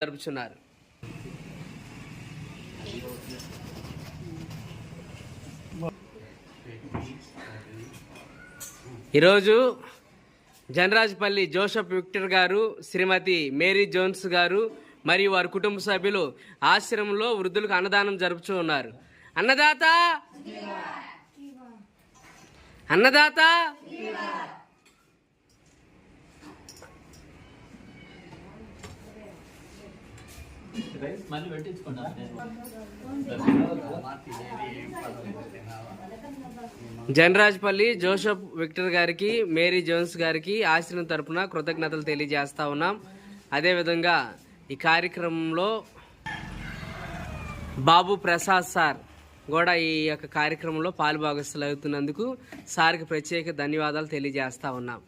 జరుపుతున్నారు. ఈరోజు జనరాజ్పల్లి Joseph Victor గారు, శ్రీమతి మేరీ జోన్స్ గారు మరియు వారి కుటుంబ సభ్యులు ఆశ్రమంలో వృద్ధులకు అన్నదానం జరుపుతూ ఉన్నారు. అన్నదాత అన్నదాత జనరాజ్పల్లి జోసెఫ్ విక్టర్ గారికి, మేరీ జోన్స్ గారికి ఆశ్రమం తరపున కృతజ్ఞతలు తెలియజేస్తా ఉన్నాం. అదేవిధంగా ఈ కార్యక్రమంలో బాబు ప్రసాద్ సార్ కూడా ఈ యొక్క కార్యక్రమంలో పాలుభాగస్తులు అవుతున్నందుకు సార్కి ప్రత్యేక ధన్యవాదాలు తెలియజేస్తా ఉన్నాం.